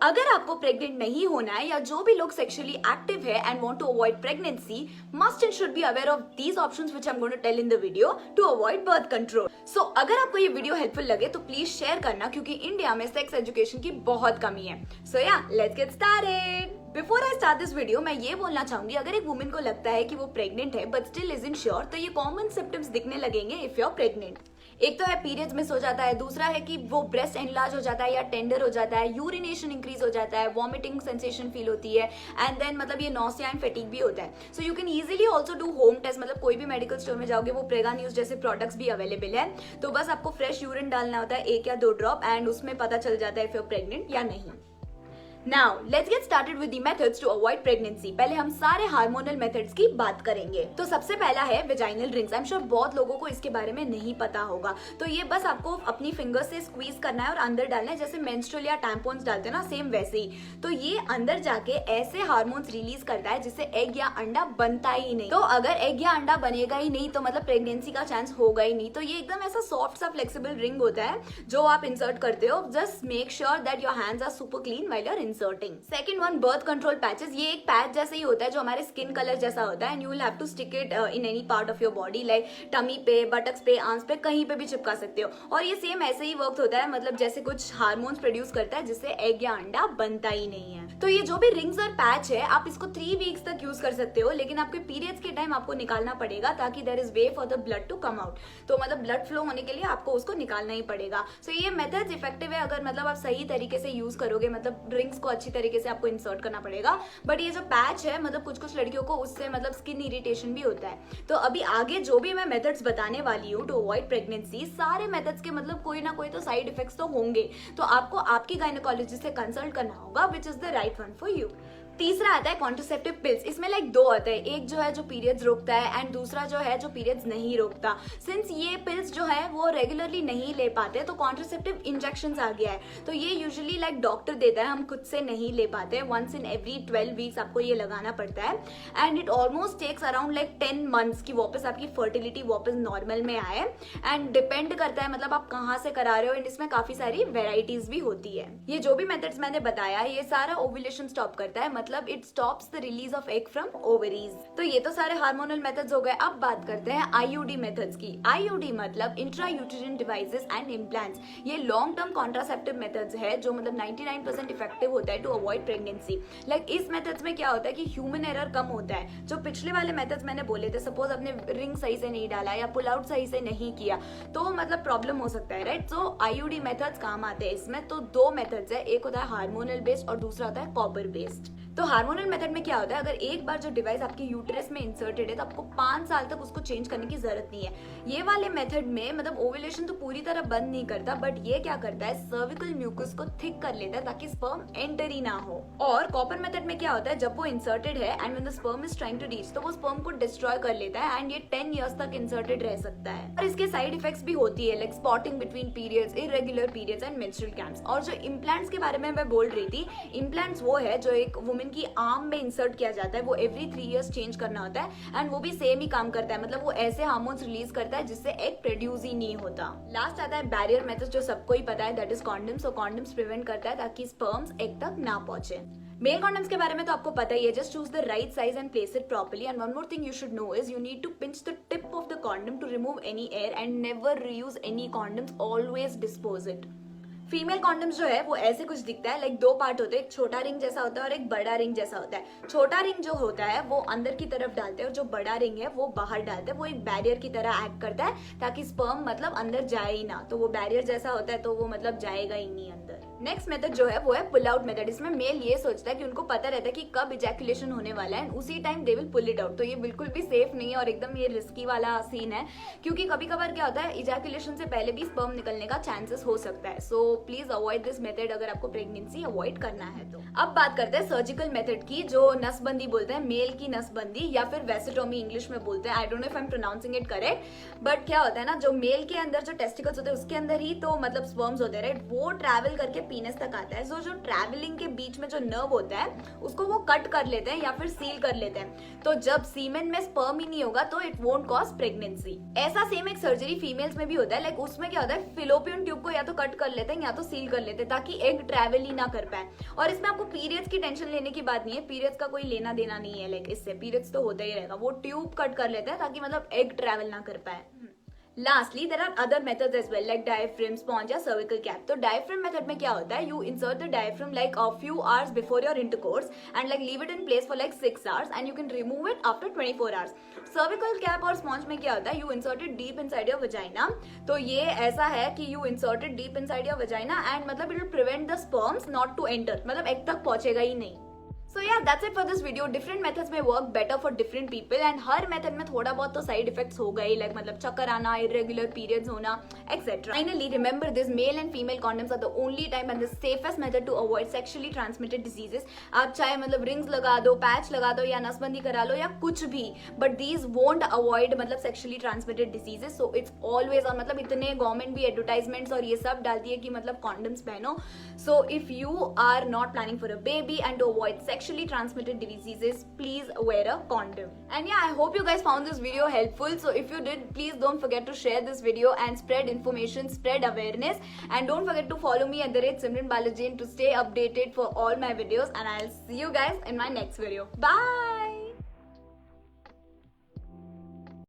अगर आपको प्रेग्नेंट नहीं होना है या जो भी लोग सेक्सुअली एक्टिव है and want to avoid pregnancy must and should be aware of these options which I am going to tell in the video to avoid birth control. So अगर आपको ये वीडियो हेल्पफुल लगे तो please share करना, क्योंकि India में sex education की बहुत कमी है। सो या let's get started. Before I start this video मैं ये बोलना चाहूंगी, अगर एक वुमेन को लगता है कि वो प्रेग्नेंट है बट स्टिल इजंट श्योर, तो ये कॉमन सिम्टम्स दिखने लगेंगे इफ यू आर प्रेग्नेंट। एक तो है पीरियड्स मिस हो जाता है, दूसरा है कि वो ब्रेस्ट एनलार्ज हो जाता है या टेंडर हो जाता है, यूरिनेशन इंक्रीज हो जाता है, वॉमिटिंग सेंसेशन फील होती है, एंड देन मतलब ये नॉसिया एंड फैटिग भी होता है। So you can easily also do home test, मतलब कोई भी मेडिकल स्टोर में जाओगे वो प्रेगा न्यूज जैसे प्रोडक्ट्स भी अवेलेबल है। तो बस आपको फ्रेश यूरिन डालना होता है 1 या 2 ड्रॉप एंड उसमें पता चल जाता है इफ यू आर प्रेग्नेंट या नहीं। Now, let's get started with the methods to avoid pregnancy. पहले हम सारे हार्मोनल मेथड्स की बात करेंगे। तो सबसे पहला है vaginal rings. I am sure बहुत लोगों को इसके बारे में नहीं पता होगा। तो ये बस आपको अपनी फिंगर से स्क्वीज करना है और अंदर डालना है, जैसे मेंस्ट्रुअल या टैम्पॉन्स डालते हैं ना, सेम वैसे ही। तो ये अंदर जाके ऐसे हार्मोन्स रिलीज करता है जिससे एग या अंडा बनता ही नहीं। तो अगर एग या अंडा बनेगा ही नहीं तो मतलब प्रेगनेंसी का चांस होगा ही नहीं। तो ये एकदम ऐसा सॉफ्ट सा फ्लेक्सिबल रिंग होता है जो आप इंसर्ट करते हो। Just make sure that your hands are super clean while you are inserting. Second one, birth control patches. ये एक पैच जैसे ही होता है जो हमारे स्किन कलर जैसा होता है, and you will have to stick it in any part of your body, like tummy पे, बटक्स पे, आर्म्स पे, कहीं पे भी चिपका सकते हो। और ये सेम ऐसे ही वर्क होता है, मतलब जैसे कुछ हार्मोन्स प्रोड्यूस करता है जिससे एग या अंडा बनता ही नहीं है। तो ये जो भी रिंग्स और पैच है आप इसको 3 वीक्स तक यूज कर सकते हो, लेकिन आपके पीरियड्स के टाइम आपको निकालना पड़ेगा ताकि there is way for the blood to come out. तो मतलब ब्लड फ्लो होने के लिए आपको उसको निकालना ही पड़ेगा। सो ये मेथड इफेक्टिव है अगर मतलब आप सही तरीके से यूज करोगे, मतलब रिंग्स को अच्छी तरीके से आपको इंसर्ट करना पड़ेगा। बट ये जो पैच है, मतलब कुछ लड़कियों को उससे मतलब स्किन इरिटेशन भी होता है। तो अभी आगे जो भी मैं मेथड्स बताने वाली हूँ टू अवॉइड प्रेगनेंसी, सारे मेथड्स के मतलब कोई ना कोई तो साइड इफेक्ट्स तो होंगे। तो आपको आपकी गायनेकोलॉजिस्ट से कंसल्ट करना होगा which is the right one for you. तीसरा आता है कॉन्ट्रासेप्टिव पिल्स। इसमें लाइक 2 आते हैं, एक जो है जो पीरियड्स रोकता है एंड दूसरा जो है जो पीरियड्स नहीं रोकता। सिंस ये पिल्स जो है वो रेगुलरली नहीं ले पाते तो कॉन्ट्रासेप्टिव इंजेक्शंस आ गया है। तो ये यूजुअली लाइक डॉक्टर देता है, हम खुद से नहीं ले पाते। वंस इन एवरी 12 वीक्स आपको ये लगाना पड़ता है and it almost takes around like 10 months की वापस आपकी फर्टिलिटी वापस नॉर्मल में आए। एंड डिपेंड करता है मतलब आप कहाँ से करा रहे हो, एंड इसमें काफी सारी वेराइटीज भी होती है। ये जो भी मेथड्स मैंने बताया ये सारा ओव्यूलेशन स्टॉप करता है, मतलब it stops the release of egg from ovaries. तो ये तो सारे हार्मोनल मेथड्स हो गए। अब बात करते हैं आईयूडी मेथड्स की। आईयूडी मतलब इंट्रा यूटेरिन डिवाइसेस एंड इम्प्लांट्स। ये लॉन्ग टर्म कॉन्ट्रासेप्टिव मेथड्स है जो मतलब 99% इफेक्टिव होता है टू अवॉइड प्रेगनेंसी। लाइक इस मेथड्स में क्या होता है कि ह्यूमन एरर कम होता है। जो पिछले वाले मेथड्स मैंने बोले थे, सपोज आपने रिंग सही से नहीं डाला या पुल आउट सही से नहीं किया तो मतलब प्रॉब्लम हो सकता है, राइट। सो आईयूडी मेथड्स काम आते हैं इसमें। तो 2 मेथड्स है, एक होता है हार्मोनल बेस्ड और दूसरा होता है कॉपर बेस्ड। तो हार्मोनल मेथड में क्या होता है, अगर एक बार जो डिवाइस आपके यूटेरस में इंसर्टेड है तो आपको 5 साल तक उसको चेंज करने की जरूरत नहीं है। ये वाले मेथड में मतलब ओव्यूलेशन तो पूरी तरह बंद नहीं करता, बट ये क्या करता है, सर्विकल म्यूकस को थिक कर लेता है ताकि स्पर्म एंटर ही ना हो। और कॉपर मेथड में क्या होता है, जब वो इंसर्टेड है and when the sperm is trying to reach तो वो स्पर्म को डिस्ट्रॉय कर लेता है एंड ये 10 इयर्स तक इंसर्टेड रह सकता है। और इसके साइड इफेक्ट्स भी होती है, like spotting between periods, irregular periods and menstrual cramps. और जो इम्प्लांट्स के बारे में मैं बोल रही थी, इम्प्लांट्स वो है जो एक वुमेन की आर्म में इंसर्ट किया जाता है, वो एवरी 3 इयर्स चेंज करना होता है एंड वो भी सेम ही काम करता है, मतलब वो ऐसे हार्मोन्स रिलीज करता है जिससे एग प्रोड्यूस ही नहीं होता। लास्ट आता है बैरियर मेथड, जो सबको ही पता है, that is condoms. So condoms prevent करता है ताकि स्पर्म्स एग तक ना पहुंचे। मेल कॉन्डम्स के बारे में तो आपको पता ही है, just choose the right size and place it properly. And one more thing you should know is you need to pinch the tip of the condom to remove any air and never reuse any condoms, always dispose it. Female condoms जो है वो ऐसे कुछ दिखता है, like 2 part होते हैं, एक छोटा रिंग जैसा होता है और एक बड़ा रिंग जैसा होता है। छोटा रिंग जो होता है वो अंदर की तरफ डालते हैं और जो बड़ा रिंग है वो बाहर डालते हैं। वो एक बैरियर की तरह एक्ट करता है ताकि स्पर्म मतलब अंदर जाए ही ना। तो वो बैरियर जैसा होता है तो वो मतलब जाएगा ही नहीं अंदर। नेक्स्ट मेथड जो है वो है पुल आउट मेथड। इसमें मेल ये सोचता है कि उनको पता रहता है कि कब इजैकुलेशन होने वाला है, उसी time they will pull it out. तो ये बिल्कुल भी सेफ नहीं है और एकदम ये रिस्की वाला सीन है, क्योंकि कभी कभार क्या होता है इजैकुलेशन से पहले भी स्पर्म निकलने का चांसेस हो सकता है। So please avoid this method अगर आपको प्रेगनेंसी अवॉइड करना है तो। अब बात करते हैं सर्जिकल मेथड की, जो नसबंदी बोलते हैं, मेल की नसबंदी या फिर वेसेटोमी इंग्लिश में बोलते हैं। I don't know if I am pronouncing it correct, but क्या होता है ना, जो मेल के अंदर जो टेस्टिकल्स होते हैं उसके अंदर ही तो मतलब स्पर्म्स होते हैं, राइट। वो ट्रैवल करके पीनस तक आता है, सो जो ट्रैवलिंग के बीच में जो नर्व होता है उसको वो कट कर लेते हैं या फिर सील कर लेते हैं। तो जब सीमेन में स्पर्म ही नहीं होगा तो इट वोंट कॉज प्रेगनेंसी। ऐसा सेम एक सर्जरी फीमेल्स में भी होता है, लाइक उसमें क्या होता है, फिलोपियन ट्यूब को या तो कट कर लेते हैं या तो सील कर लेते हैं ताकि एग ट्रैवल ही ना कर पाए। और इसमें आपको पीरियड्स की टेंशन लेने की बात नहीं है, पीरियड्स का कोई लेना देना नहीं है, लाइक इससे पीरियड्स तो होता ही रहेगा, वो ट्यूब कट कर लेते हैं ताकि मतलब एग ट्रैवल ना कर पाए। Lastly, there are other methods as well like diaphragm, sponge या cervical cap. तो diaphragm method में क्या होता है, you insert the diaphragm like a few hours before your intercourse and like leave it in place for like 6 hours and you can remove it after 24 hours. Cervical cap और sponge में क्या होता है, you insert it deep inside your vagina. तो ये ऐसा है कि you insert it deep inside your vagina and मतलब it will prevent the sperms not to enter, मतलब egg तक पहुंचेगा ही नहीं। So yeah, that's it for this video. Different methods may work better for different people and her method में थोड़ा बहुत तो side effects होगा ही, like मतलब चक्कर आना, irregular periods होना, etc. Finally, remember this: male and female condoms are the only time and the safest method to avoid sexually transmitted diseases. आप चाहे मतलब rings लगा दो, patch लगा दो या नसबंदी करा लो या कुछ भी, but these won't avoid मतलब sexually transmitted diseases. So it's always on, मतलब इतने government भी advertisements और ये सब डालती है कि मतलब condoms पहनो. So if you are not planning for a baby and to avoid sexually transmitted diseases, please wear a condom. And yeah, I hope you guys found this video helpful. So if you did, please don't forget to share this video and spread information, spread awareness, and don't forget to follow me at @Simran Balajain to stay updated for all my videos. And I'll see you guys in my next video. Bye.